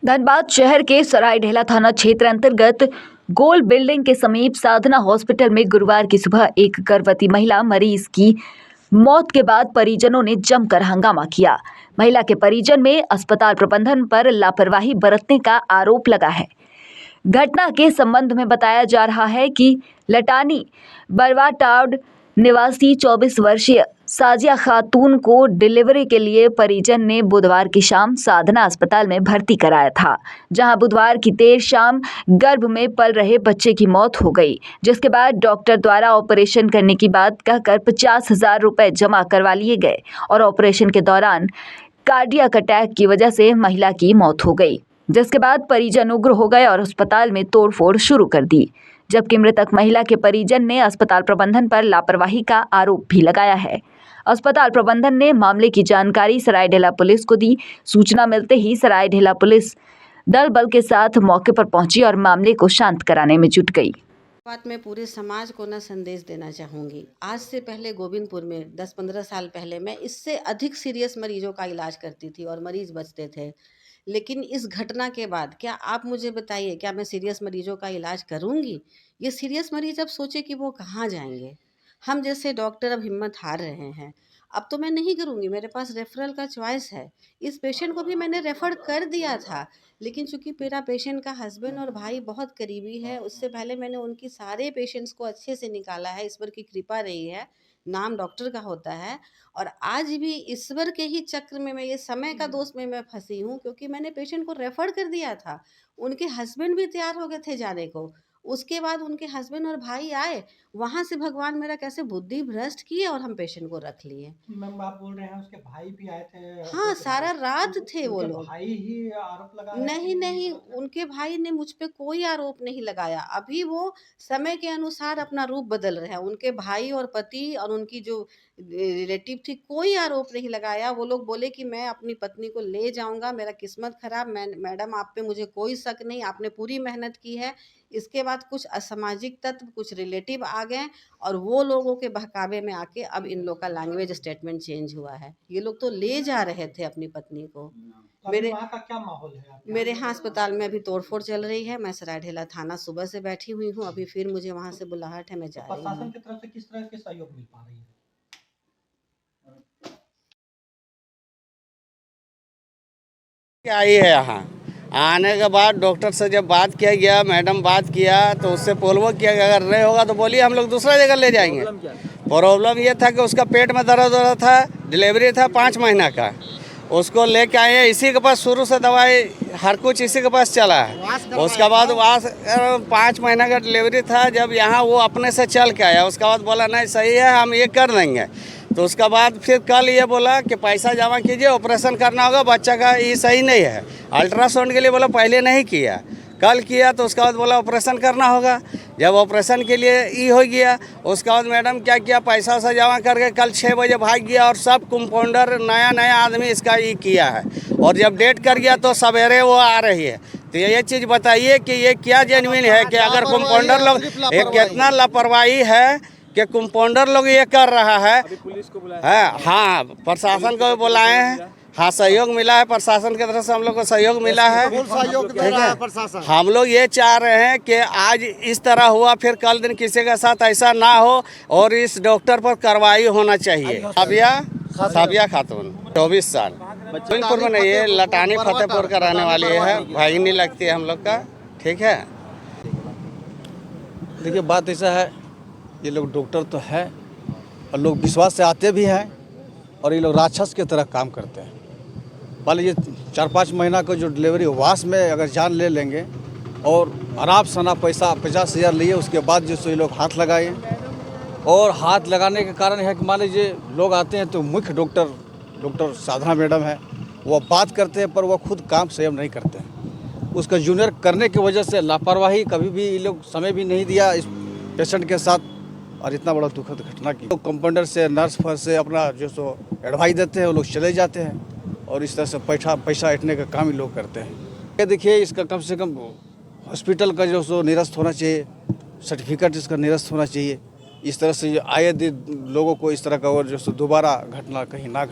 धनबाद शहर के सरायढेला थाना क्षेत्र अंतर्गत गोल बिल्डिंग के समीप साधना हॉस्पिटल में गुरुवार की सुबह एक गर्भवती महिला मरीज की मौत के बाद परिजनों ने जमकर हंगामा किया। महिला के परिजन में अस्पताल प्रबंधन पर लापरवाही बरतने का आरोप लगा है। घटना के संबंध में बताया जा रहा है कि लटानी बरवाटाड निवासी 24 वर्षीय साजिया खातून को डिलीवरी के लिए परिजन ने बुधवार की शाम साधना अस्पताल में भर्ती कराया था, जहां बुधवार की देर शाम गर्भ में पल रहे बच्चे की मौत हो गई, जिसके बाद डॉक्टर द्वारा ऑपरेशन करने की बात कहकर 50,000 रुपए जमा करवा लिए गए और ऑपरेशन के दौरान कार्डियक अटैक की वजह से महिला की मौत हो गई, जिसके बाद परिजन उग्र हो गए और अस्पताल में तोड़फोड़ शुरू कर दी। जबकि मृतक महिला के परिजन ने अस्पताल प्रबंधन पर लापरवाही का आरोप भी लगाया है। अस्पताल प्रबंधन ने मामले की जानकारी सरायढेला पुलिस को दी। सूचना मिलते ही सरायढेला पुलिस दल बल के साथ मौके पर पहुंची और मामले को शांत कराने में जुट गई। बात मैं पूरे समाज को संदेश देना चाहूँगी। आज से पहले गोविंदपुर में 10-15 साल पहले मैं इससे अधिक सीरियस मरीजों का इलाज करती थी और मरीज बचते थे। लेकिन इस घटना के बाद क्या आप मुझे बताइए, क्या मैं सीरियस मरीजों का इलाज करूँगी? ये सीरियस मरीज अब सोचे कि वो कहाँ जाएंगे। हम जैसे डॉक्टर अब हिम्मत हार रहे हैं। अब तो मैं नहीं करूँगी, मेरे पास रेफरल का चॉइस है। इस पेशेंट को भी मैंने रेफ़र कर दिया था, लेकिन चूँकि मेरा पेशेंट का हस्बैंड और भाई बहुत करीबी है, उससे पहले मैंने उनकी सारे पेशेंट्स को अच्छे से निकाला है। ईश्वर की कृपा रही है, नाम डॉक्टर का होता है। और आज भी ईश्वर के ही चक्र में मैं, ये समय का दोष में मैं फंसी हूँ, क्योंकि मैंने पेशेंट को रेफ़र कर दिया था। उनके हस्बैंड भी तैयार हो गए थे जाने को। उसके बाद उनके हस्बैंड और भाई आए, वहाँ से भगवान मेरा कैसे बुद्धि भ्रष्ट किए और हम पेशेंट को रख लिए। मैम आप बोल रहे हैं उसके भाई भी आए थे? हाँ, सारा रात थे वो लोग। भाई ही आरोप लगा रहे हैं नहीं, कि नहीं, उनके भाई ने मुझ पे कोई आरोप नहीं लगाया। अभी वो समय के अनुसार अपना रूप बदल रहे हैं। उनके भाई और पति और उनकी जो रिलेटिव थी, कोई आरोप नहीं लगाया। वो लोग बोले कि मैं अपनी पत्नी को ले जाऊँगा, मेरा किस्मत ख़राब, मैडम आप पे मुझे कोई शक नहीं, आपने पूरी मेहनत की है। इसके बाद कुछ असामाजिक तत्व, कुछ रिलेटिव आ गए और वो लोगों के बहकावे में आके अब इन लोग का लैंग्वेज स्टेटमेंट चेंज हुआ है। ये लोग तो ले जा रहे थे अपनी पत्नी को। मेरे वहाँ का क्या माहौल है मेरे यहाँ अस्पताल में अभी तोड़फोड़ चल रही है। मैं सरायढेला थाना सुबह से बैठी हुई हूँ। अभी फिर मुझे वहाँ से बुलाहट है, मैं जा रही हूँ। प्रशासन की तरफ से किस तरह के सहयोग मिल पा रही है? आई है यहाँ आने के बाद डॉक्टर से जब बात किया गया, मैडम बात किया तो उससे पोलवो किया गया, अगर नहीं होगा तो बोलिए हम लोग दूसरा जगह ले जाएंगे। प्रॉब्लम ये था कि उसका पेट में दर्द हो रहा था, डिलीवरी था 5 महीना का, उसको लेके आए हैं। इसी के पास शुरू से दवाई हर कुछ इसी के पास चला है। उसके बाद वहाँ 5 महीना का डिलीवरी था, जब यहाँ वो अपने से चल के आया, उसके बाद बोला नहीं सही है हम ये कर देंगे। तो उसके बाद फिर कल ये बोला कि पैसा जमा कीजिए, ऑपरेशन करना होगा, बच्चा का ये सही नहीं है। अल्ट्रासाउंड के लिए बोला पहले नहीं किया, कल किया। तो उसके बाद बोला ऑपरेशन करना होगा। जब ऑपरेशन के लिए ये हो गया, उसके बाद मैडम क्या किया, पैसा वैसा जमा करके कल 6 बजे भाग गया और सब कंपाउंडर नया आदमी इसका ये किया है। और जब डेट कर गया तो सवेरे वो आ रही है। तो ये चीज़ बताइए कि ये क्या जेन्युइन है कि अगर कंपाउंडर लोग ये कितना लापरवाही है कि कंपाउंडर लोग ये कर रहा है। पुलिस को बुलाया है, हाँ प्रशासन को भी बुलाए हैं। हाँ, सहयोग मिला है प्रशासन की तरफ से, हम लोग को सहयोग मिला है। हम लोग ये चाह रहे हैं कि आज इस तरह हुआ, फिर कल दिन किसी के साथ ऐसा ना हो और इस डॉक्टर पर कार्रवाई होना चाहिए। साबिया खातून 24 साल गोविंदपुर में नहीं है, लटानी फतेहपुर का रहने वाली है, भाईनी लगती है हम लोग का। ठीक है, देखिए बात ऐसा है, ये लोग डॉक्टर तो है और लोग विश्वास से आते भी हैं और ये लोग राक्षस की तरह काम करते हैं। पहले ये 4-5 महीना का जो डिलीवरी वास में अगर जान ले लेंगे और आराम सना पैसा 50,000 लिए, उसके बाद जो सो ये लोग हाथ लगाए। और हाथ लगाने के कारण है कि मान लीजिए लोग आते हैं तो मुख्य डॉक्टर साधना मैडम है, वो बात करते हैं पर वो खुद काम स्वयं नहीं करते हैं। उसका जूनियर करने की वजह से लापरवाही, कभी भी ये लोग समय भी नहीं दिया इस पेशेंट के साथ और इतना बड़ा दुखद घटना की। तो कंपाउंडर से, नर्स फर से अपना जो सो एडवाइस देते हैं, वो लोग चले जाते हैं और इस तरह से पैसा ऐंठने का काम ही लोग करते हैं। ये देखिए, इसका कम से कम हॉस्पिटल का जो सो निरस्त होना चाहिए, सर्टिफिकेट इसका निरस्त होना चाहिए। इस तरह से आए दिन लोगों को इस तरह का और जो सो दोबारा घटना कहीं ना घटे।